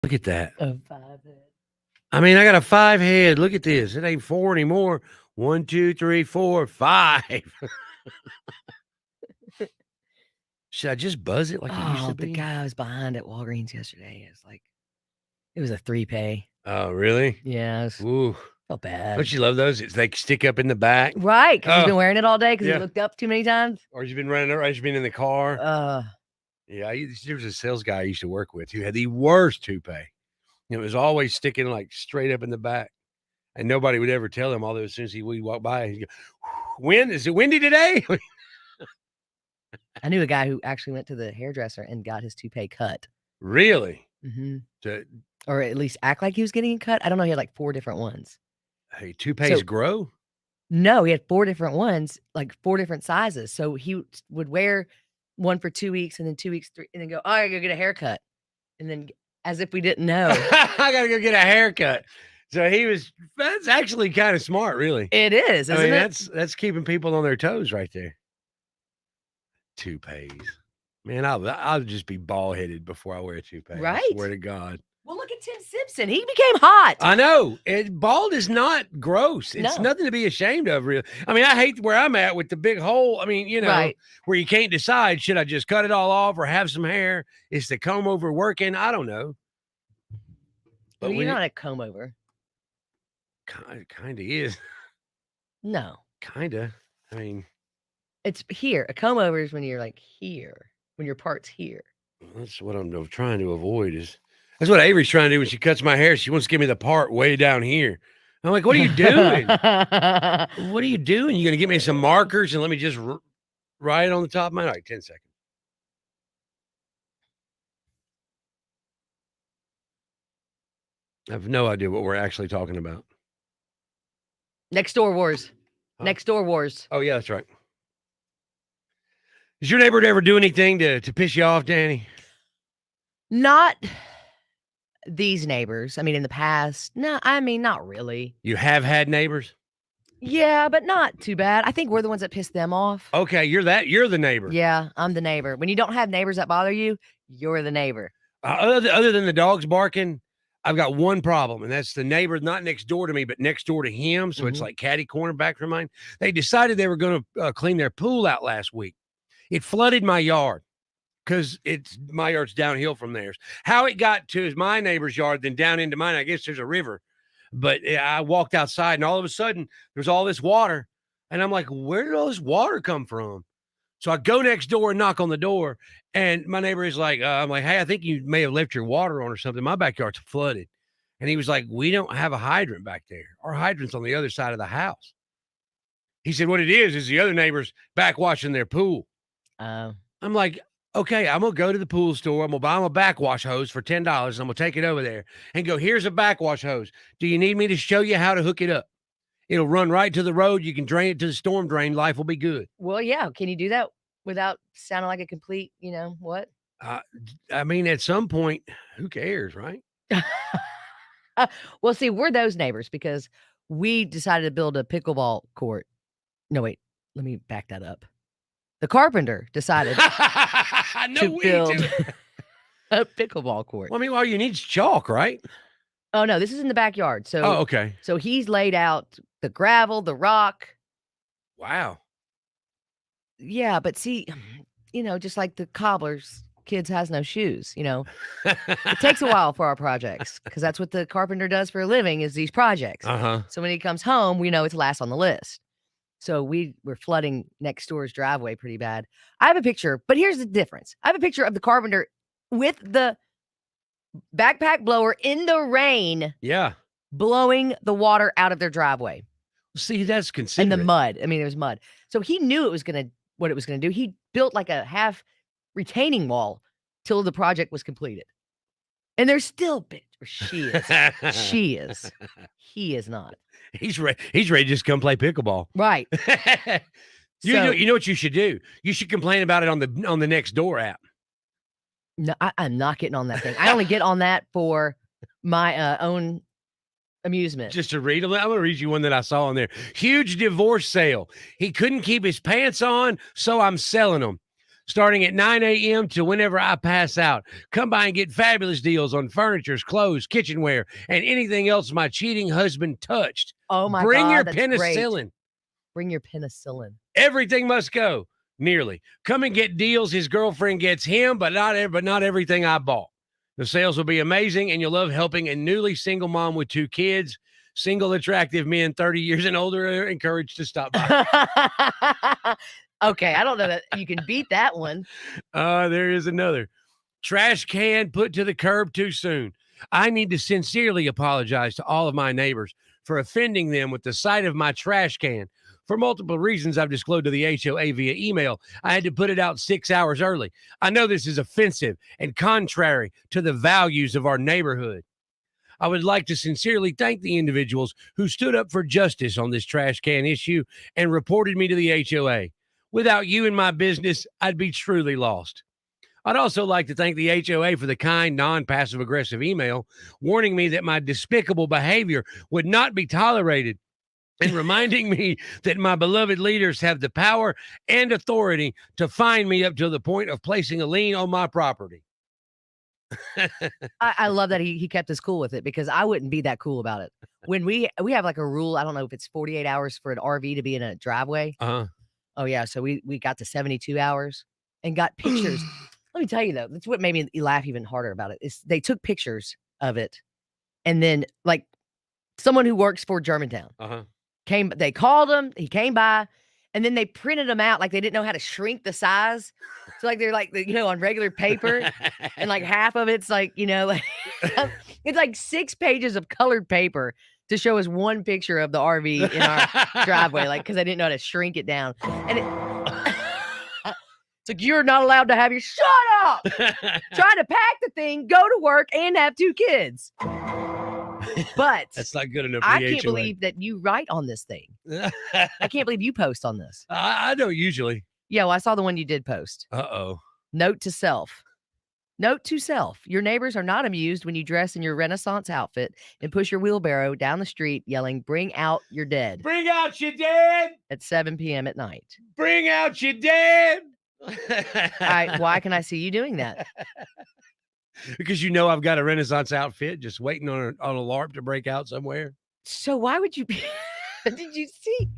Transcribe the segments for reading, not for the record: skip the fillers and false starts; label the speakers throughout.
Speaker 1: Look at that.
Speaker 2: A 5 head.
Speaker 1: I mean, I got a 5 head. Look at this. It ain't 4 anymore. 1, 2, 3, 4, 5. Should I just buzz it like it used
Speaker 2: Oh,
Speaker 1: to
Speaker 2: the
Speaker 1: be?
Speaker 2: guy I was behind at Walgreens yesterday is like, it was a 3 pay.
Speaker 1: Oh, really?
Speaker 2: Yeah,
Speaker 1: Ooh.
Speaker 2: felt bad.
Speaker 1: Don't you love those? It's like stick up in the back.
Speaker 2: Right, because he's
Speaker 1: Oh,
Speaker 2: been wearing it all day because
Speaker 1: yeah.
Speaker 2: he looked up too many times.
Speaker 1: Or you've been running or you've been in the car. Yeah, there was a sales guy I used to work with who had the worst toupee. It was always sticking like straight up in the back. And nobody would ever tell him, although as soon as we'd walk by, he'd go, "Wind? Is it windy today?"
Speaker 2: I knew a guy who actually went to the hairdresser and got his toupee cut.
Speaker 1: Really?
Speaker 2: Mm-hmm.
Speaker 1: To,
Speaker 2: Or at least act like he was getting it cut. I don't know. He had like 4 different ones.
Speaker 1: hey, toupees grow?
Speaker 2: No, he had 4 different ones, like 4 different sizes. So he would wear one for 2 weeks and then 2 weeks, 3, and then go, oh, I gotta go get a haircut. And then as if we didn't know.
Speaker 1: I got to go get a haircut. So that's actually kind of smart, really.
Speaker 2: It is, isn't it?
Speaker 1: That's keeping people on their toes right there. Toupees. Man, I'll just be bald headed before I wear a toupee.
Speaker 2: Right?
Speaker 1: I swear to God.
Speaker 2: Well, look at Tim Simpson. He became hot.
Speaker 1: I know. Bald is not gross. It's
Speaker 2: No.
Speaker 1: nothing to be ashamed of, really. I mean, I hate where I'm at with the big hole. I mean,
Speaker 2: Right.
Speaker 1: where you can't decide, should I just cut it all off or have some hair? Is the comb over working? I don't know.
Speaker 2: But
Speaker 1: But
Speaker 2: you're not a comb over.
Speaker 1: Kind of is.
Speaker 2: No.
Speaker 1: Kind of. I mean,
Speaker 2: it's here. A comb over is when you're like here, when your part's here.
Speaker 1: That's what I'm trying to avoid. That's what Avery's trying to do when she cuts my hair. She wants to give me the part way down here. I'm like, what are you doing? What are you doing? You going to give me some markers and let me just write it on the top of my, like 10 seconds. I have no idea what we're actually talking about.
Speaker 2: Next door wars. Huh? Next door wars.
Speaker 1: Oh, yeah, that's right. Does your neighbor ever do anything to piss you off, Danny?
Speaker 2: Not these neighbors. I mean, in the past, no, I mean, not really.
Speaker 1: You have had neighbors?
Speaker 2: Yeah, but not too bad. I think we're the ones that piss them off.
Speaker 1: Okay, you're the neighbor.
Speaker 2: Yeah, I'm the neighbor. When you don't have neighbors that bother you, you're the neighbor.
Speaker 1: Other than the dogs barking, I've got one problem, and that's the neighbor not next door to me, but next door to him. So it's like catty corner back from mine. They decided they were going to clean their pool out last week. It flooded my yard because my yard's downhill from theirs. How it got to my neighbor's yard, then down into mine, I guess there's a river. But I walked outside, and all of a sudden, there's all this water. And I'm like, where did all this water come from? So I go next door and knock on the door, and my neighbor is like, I'm like, hey, I think you may have left your water on or something. My backyard's flooded. And he was like, we don't have a hydrant back there. Our hydrant's on the other side of the house. He said, what it is the other neighbors backwashing their pool. I'm like, okay, I'm going to go to the pool store. I'm going to buy them a backwash hose for $10. And I'm going to take it over there and go, here's a backwash hose. Do you need me to show you how to hook it up? It'll run right to the road. You can drain it to the storm drain. Life will be good.
Speaker 2: Well, yeah. Can you do that without sounding like a complete, what?
Speaker 1: I mean, at some point, who cares, right?
Speaker 2: Well, see, we're those neighbors because we decided to build a pickleball court. No, wait. Let me back that up. The carpenter decided to build a pickleball court.
Speaker 1: Well, I mean, all you need is chalk, right?
Speaker 2: Oh, no, this is in the backyard. So,
Speaker 1: okay.
Speaker 2: So he's laid out the gravel, the rock.
Speaker 1: Wow.
Speaker 2: Yeah, but see, just like the cobbler's kids has no shoes, It takes a while for our projects because that's what the carpenter does for a living is these projects. So when he comes home, we know it's last on the list. So we're flooding next door's driveway pretty bad. I have a picture, but here's the difference. I have a picture of the carpenter with the backpack blower in the rain.
Speaker 1: Yeah.
Speaker 2: Blowing the water out of their driveway.
Speaker 1: See, that's considerate.
Speaker 2: And the mud. I mean, there was mud. So he knew what it was going to do. He built like a half retaining wall till the project was completed. And there's still she is. She is. He is not.
Speaker 1: He's ready to just come play pickleball.
Speaker 2: Right.
Speaker 1: You know what you should do? You should complain about it on the Next Door app.
Speaker 2: No, I'm not getting on that thing. I only get on that for my own amusement.
Speaker 1: Just to read them. I'm going to read you one that I saw on there. Huge divorce sale. He couldn't keep his pants on, so I'm selling them. starting at 9 a.m. to whenever I pass out. Come by and get fabulous deals on furniture, clothes, kitchenware, and anything else my cheating husband touched.
Speaker 2: Oh my
Speaker 1: Bring
Speaker 2: God,
Speaker 1: your
Speaker 2: that's great.
Speaker 1: penicillin.
Speaker 2: Bring your penicillin.
Speaker 1: Everything must go. Nearly. Come and get deals. His girlfriend gets him, but not everything I bought. The sales will be amazing, and you'll love helping a newly single mom with 2 kids. Single, attractive men 30 years and older are encouraged to stop by.
Speaker 2: Okay, I don't know that you can beat that one.
Speaker 1: There is another. Trash can put to the curb too soon. I need to sincerely apologize to all of my neighbors for offending them with the sight of my trash can. For multiple reasons I've disclosed to the HOA via email, I had to put it out 6 hours early. I know this is offensive and contrary to the values of our neighborhood. I would like to sincerely thank the individuals who stood up for justice on this trash can issue and reported me to the HOA. Without you in my business, I'd be truly lost. I'd also like to thank the HOA for the kind, non-passive aggressive email warning me that my despicable behavior would not be tolerated and reminding me that my beloved leaders have the power and authority to fine me up to the point of placing a lien on my property.
Speaker 2: I love that he kept us cool with it, because I wouldn't be that cool about it. When we have like a rule, I don't know if it's 48 hours for an RV to be in a driveway.
Speaker 1: Uh-huh.
Speaker 2: Oh yeah, so we got to 72 hours and got pictures. Let me tell you though, that's what made me laugh even harder about it. Is they took pictures of it, and then like someone who works for Germantown
Speaker 1: Uh-huh.
Speaker 2: they called him, he came by, and then they printed them out like they didn't know how to shrink the size. So like they're like, on regular paper, and like half of it's like, like it's like 6 pages of colored paper to show us one picture of the RV in our driveway, like, because I didn't know how to shrink it down. And it's like, you're not allowed to have your, shut up! Trying to pack the thing, go to work, and have 2 kids. But
Speaker 1: that's not good enough for
Speaker 2: I
Speaker 1: the
Speaker 2: can't
Speaker 1: HOA.
Speaker 2: believe that you write on this thing. I can't believe you post on this.
Speaker 1: I don't usually.
Speaker 2: Yeah, well, I saw the one you did post.
Speaker 1: Uh-oh.
Speaker 2: Note to self. Note to self. Your neighbors are not amused when you dress in your Renaissance outfit and push your wheelbarrow down the street yelling, "Bring out your dead,"
Speaker 1: Bring out your dead!
Speaker 2: at 7 p.m. at night.
Speaker 1: Bring out your dead!
Speaker 2: Why can I see you doing that?
Speaker 1: Because I've got a Renaissance outfit just waiting on a LARP to break out somewhere.
Speaker 2: So why would you be? Did you see?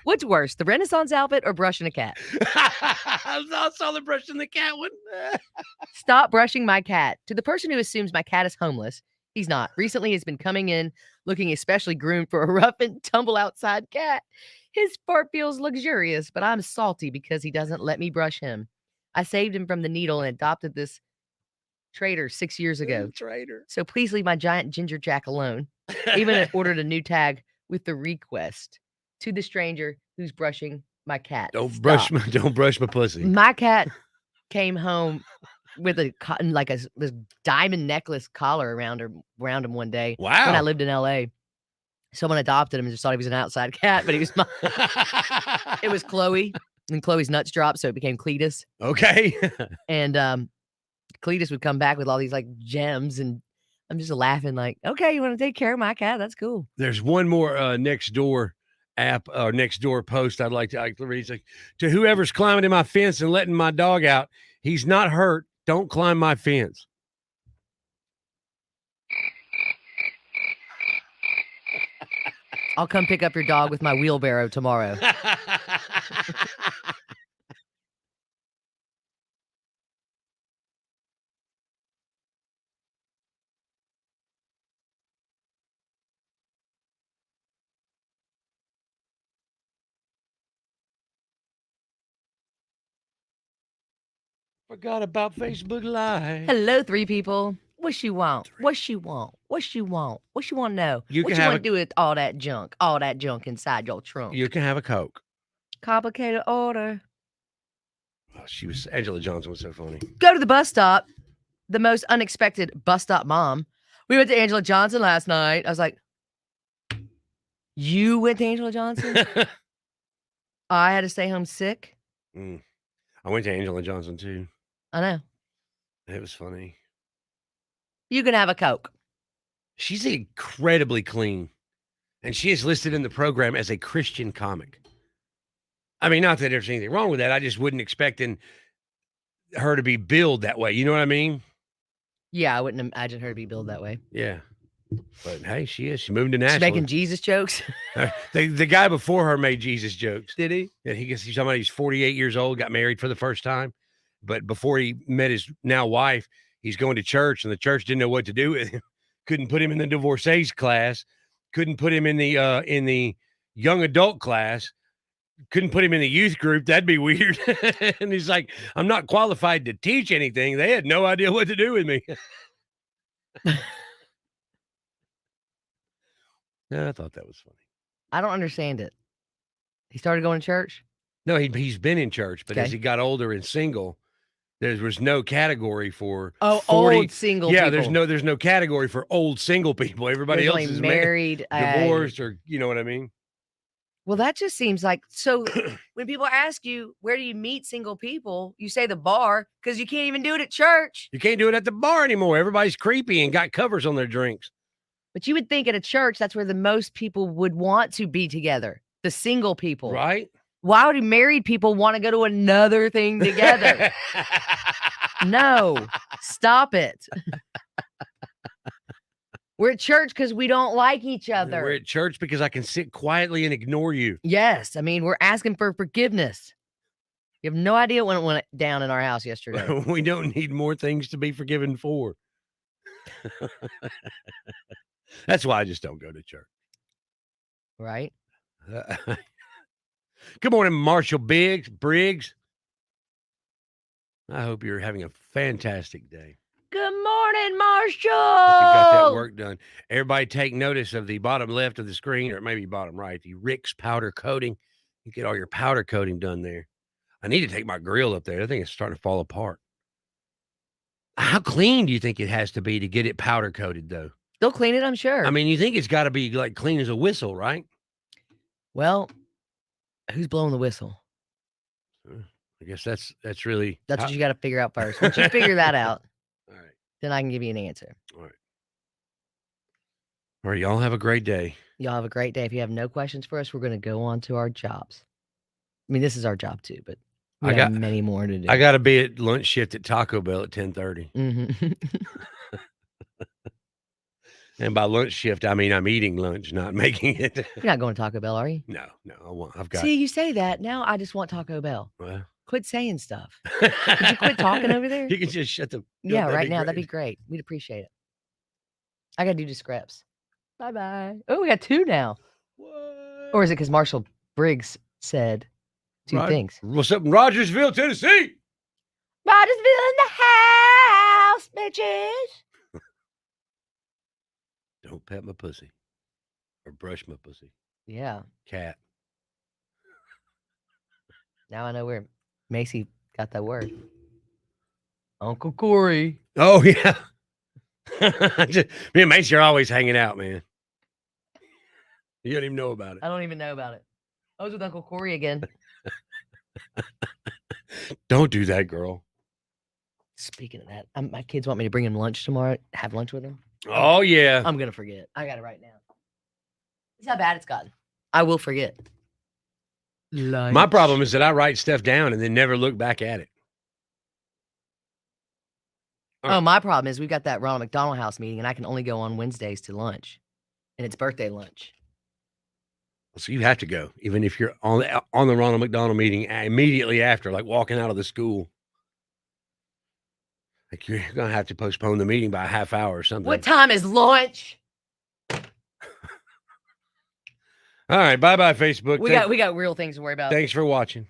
Speaker 2: What's worse, the Renaissance outfit or brushing a cat?
Speaker 1: I saw the brushing the cat one.
Speaker 2: Stop brushing my cat. To the person who assumes my cat is homeless, he's not. Recently, he's been coming in looking especially groomed for a rough and tumble outside cat. His fur feels luxurious, but I'm salty because he doesn't let me brush him. I saved him from the needle and adopted this traitor 6 years ago.
Speaker 1: Traitor.
Speaker 2: So please leave my giant ginger jack alone. Even ordered a new tag with the request to the stranger who's brushing my cat.
Speaker 1: Don't brush my pussy.
Speaker 2: My cat came home with this diamond necklace collar around him one day.
Speaker 1: Wow.
Speaker 2: When I lived in LA. Someone adopted him and just thought he was an outside cat, but he was it was Chloe, and Chloe's nuts dropped, so it became Cletus.
Speaker 1: Okay.
Speaker 2: And Cletus would come back with all these like gems, and I'm just laughing like, okay, you want to take care of my cat? That's cool.
Speaker 1: There's one more Nextdoor app or Nextdoor post I'd like to read. It's like, to whoever's climbing in my fence and letting my dog out, he's not hurt. Don't climb my fence.
Speaker 2: I'll come pick up your dog with my wheelbarrow tomorrow.
Speaker 1: Forgot about Facebook Live.
Speaker 2: Hello, 3 people. What you want? What you want? What you want? What you want to know?
Speaker 1: You
Speaker 2: what
Speaker 1: can
Speaker 2: you
Speaker 1: have
Speaker 2: want to do with all that junk inside your trunk?
Speaker 1: You can have a Coke.
Speaker 2: Complicated order.
Speaker 1: Oh, Angela Johnson was so funny.
Speaker 2: Go to the bus stop. The most unexpected bus stop mom. We went to Angela Johnson last night. I was like, you went to Angela Johnson? I had to stay home sick.
Speaker 1: I went to Angela Johnson too.
Speaker 2: I know.
Speaker 1: It was funny.
Speaker 2: You can have a Coke.
Speaker 1: She's incredibly clean. And she is listed in the program as a Christian comic. I mean, not that there's anything wrong with that. I just wouldn't expect her to be billed that way. You know what I mean?
Speaker 2: Yeah, I wouldn't imagine her to be billed that way.
Speaker 1: Yeah. But hey, she is. She moved to
Speaker 2: She's
Speaker 1: Nashville.
Speaker 2: making Jesus jokes.
Speaker 1: The guy before her made Jesus jokes.
Speaker 2: Did he?
Speaker 1: And he's talking about he's 48 years old, got married for the first time. But before he met his now wife, he's going to church, and the church didn't know what to do with him. Couldn't put him in the divorcees class. Couldn't put him in the young adult class. Couldn't put him in the youth group. That'd be weird. And he's like, I'm not qualified to teach anything. They had no idea what to do with me. Yeah, I thought that was funny.
Speaker 2: I don't understand it. He started going to church?
Speaker 1: No, he's been in church, but as
Speaker 2: Okay.
Speaker 1: he got older and single, there was no category for
Speaker 2: Old single
Speaker 1: Yeah,
Speaker 2: people.
Speaker 1: there's no category for old single people. Everybody
Speaker 2: There's
Speaker 1: else
Speaker 2: only
Speaker 1: is
Speaker 2: married,
Speaker 1: divorced, or you know what I mean?
Speaker 2: Well, that just seems like so. When people ask you where do you meet single people, you say the bar because you can't even do it at church.
Speaker 1: You can't do it at the bar anymore. Everybody's creepy and got covers on their drinks.
Speaker 2: But you would think at a church that's where the most people would want to be together. The single people,
Speaker 1: Right?
Speaker 2: Why would married people want to go to another thing together? No, stop it. We're at church because we don't like each other.
Speaker 1: We're at church because I can sit quietly and ignore you.
Speaker 2: Yes, I mean we're asking for forgiveness. You have no idea when it went down in our house yesterday.
Speaker 1: We don't need more things to be forgiven for. That's why I just don't go to church.
Speaker 2: Right?
Speaker 1: Good morning, Marshall Briggs. I hope you're having a fantastic day.
Speaker 2: Good morning, Marshall.
Speaker 1: Hope you got that work done. Everybody take notice of the bottom left of the screen, or maybe bottom right, the Rick's powder coating. You get all your powder coating done there. I need to take my grill up there. I think it's starting to fall apart. How clean do you think it has to be to get it powder coated, though?
Speaker 2: They'll clean it, I'm sure.
Speaker 1: I mean, you think it's got to be like clean as a whistle, right?
Speaker 2: Well, who's blowing the whistle?
Speaker 1: I guess that's really
Speaker 2: That's what you got to figure out first. Once you figure that out,
Speaker 1: all right.
Speaker 2: then I can give you an answer.
Speaker 1: All right. Y'all have a great day.
Speaker 2: Y'all have a great day. If you have no questions for us, we're going to go on to our jobs. I mean, this is our job too, but we got many more to do.
Speaker 1: I got to be at lunch shift at Taco Bell at 10:30.
Speaker 2: Mm-hmm.
Speaker 1: And by lunch shift, I mean I'm eating lunch, not making it.
Speaker 2: You're not going to Taco Bell, are you?
Speaker 1: No, I won't. I've got.
Speaker 2: See, you say that. Now I just want Taco Bell.
Speaker 1: Well,
Speaker 2: Quit saying stuff. Could you quit talking over there?
Speaker 1: You can just shut the.
Speaker 2: Yeah, right now. That'd be great. We'd appreciate it. I got to do the scripts. Bye-bye. Oh, we got 2 now.
Speaker 1: What?
Speaker 2: Or is it because Marshall Briggs said 2 things?
Speaker 1: What's up in Rogersville, Tennessee?
Speaker 2: Rogersville in the house, bitches.
Speaker 1: Don't pet my pussy or brush my pussy.
Speaker 2: Yeah.
Speaker 1: Cat.
Speaker 2: Now I know where Macy got that word. Uncle Corey.
Speaker 1: Oh, yeah. Me and Macy are always hanging out, man. You don't even know about it.
Speaker 2: I don't even know about it. I was with Uncle Corey again.
Speaker 1: Don't do that, girl.
Speaker 2: Speaking of that, my kids want me to bring him lunch tomorrow. Have lunch with them.
Speaker 1: Oh, yeah.
Speaker 2: I'm going to forget. I got it right now. This is how bad it's gotten. I will forget. Lunch.
Speaker 1: My problem is that I write stuff down and then never look back at it.
Speaker 2: Oh, my problem is we've got that Ronald McDonald House meeting, and I can only go on Wednesdays to lunch, and it's birthday lunch.
Speaker 1: So you have to go, even if you're on the Ronald McDonald meeting immediately after, like walking out of the school. Like you're going to have to postpone the meeting by a half hour or something.
Speaker 2: What time is lunch?
Speaker 1: All right. Bye-bye, Facebook.
Speaker 2: We got real things to worry about.
Speaker 1: Thanks for watching.